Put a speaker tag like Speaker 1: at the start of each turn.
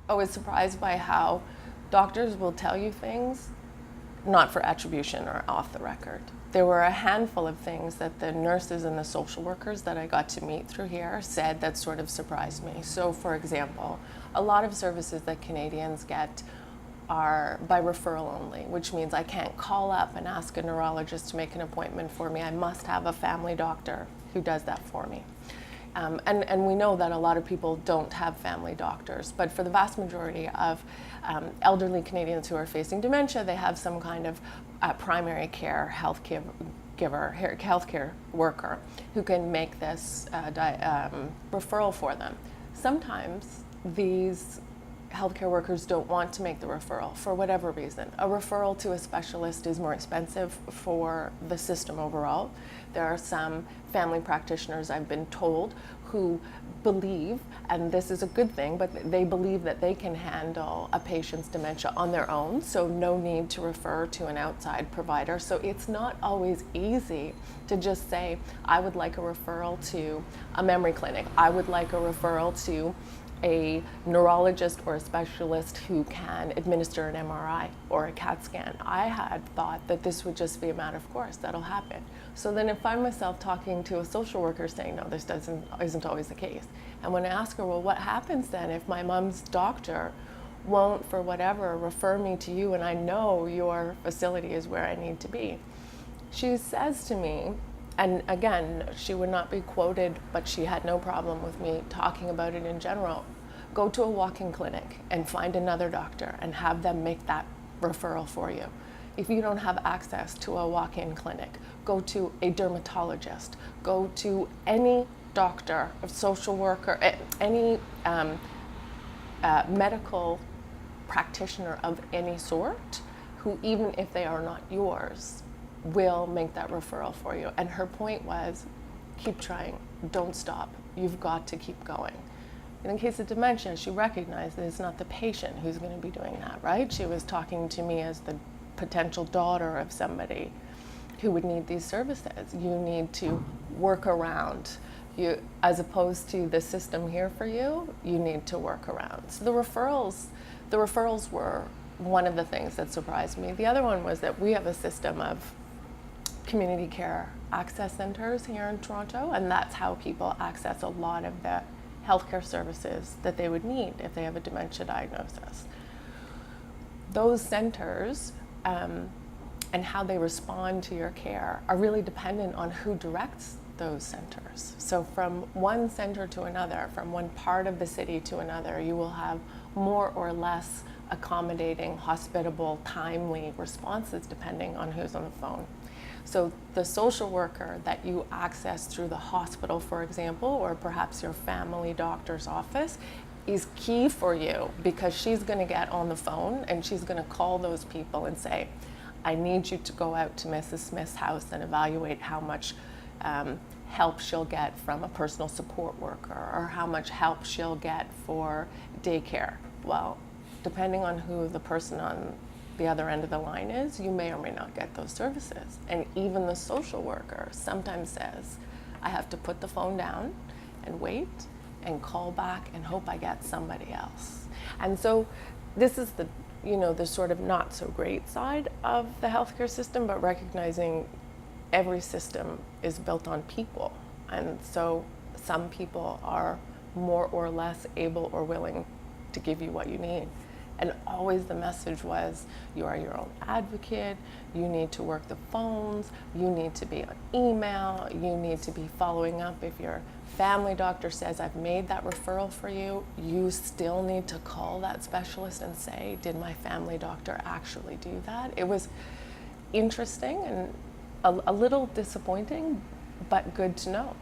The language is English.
Speaker 1: I was surprised by how doctors will tell you things not for attribution or off the record. There were a handful of things that the nurses and the social workers that I got to meet through here said that sort of surprised me. So, for example, a lot of services that Canadians get are by referral only, which means I can't call up and ask a neurologist to make an appointment for me. I must have a family doctor who does that for me. And we know that a lot of people don't have family doctors, but for the vast majority of elderly Canadians who are facing dementia, they have some kind of primary care healthcare worker who can make this referral for them. Sometimes these healthcare workers don't want to make the referral for whatever reason. A referral to a specialist is more expensive for the system overall. There are some family practitioners, I've been told, who believe, and this is a good thing, but they believe that they can handle a patient's dementia on their own, so no need to refer to an outside provider. So it's not always easy to just say, I would like a referral to a memory clinic. I would like a referral to a neurologist or a specialist who can administer an MRI or a CAT scan. I had thought that this would just be a matter of course, that'll happen. So then I find myself talking to a social worker saying, no, this isn't always the case. And when I ask her, well, what happens then if my mom's doctor won't, for whatever, refer me to you and I know your facility is where I need to be? She says to me, and again, she would not be quoted, but she had no problem with me talking about it in general. Go to a walk-in clinic and find another doctor and have them make that referral for you. If you don't have access to a walk-in clinic, go to a dermatologist, go to any doctor, a social worker, any medical practitioner of any sort, who, even if they are not yours, will make that referral for you. And her point was, keep trying, don't stop, you've got to keep going. In the case of dementia, she recognized that it's not the patient who's going to be doing that, right? She was talking to me as the potential daughter of somebody who would need these services. You need to work around, as opposed to the system here for you, you need to work around. So the referrals were one of the things that surprised me. The other one was that we have a system of community care access centers here in Toronto, and that's how people access a lot of the healthcare services that they would need if they have a dementia diagnosis. Those centers and how they respond to your care are really dependent on who directs those centers. So from one center to another, from one part of the city to another, you will have more or less accommodating, hospitable, timely responses depending on who's on the phone. So the social worker that you access through the hospital, for example, or perhaps your family doctor's office, is key for you, because she's going to get on the phone and she's going to call those people and say, I need you to go out to Mrs. Smith's house and evaluate how much help she'll get from a personal support worker, or how much help she'll get for daycare. Well, depending on who the person on the other end of the line is, you may or may not get those services. And even the social worker sometimes says, I have to put the phone down and wait and call back and hope I get somebody else. And so this is the, the sort of not so great side of the healthcare system, but recognizing every system is built on people. And so some people are more or less able or willing to give you what you need. And always the message was, you are your own advocate, you need to work the phones, you need to be on email, you need to be following up. If your family doctor says, I've made that referral for you, you still need to call that specialist and say, did my family doctor actually do that? It was interesting and a little disappointing, but good to know.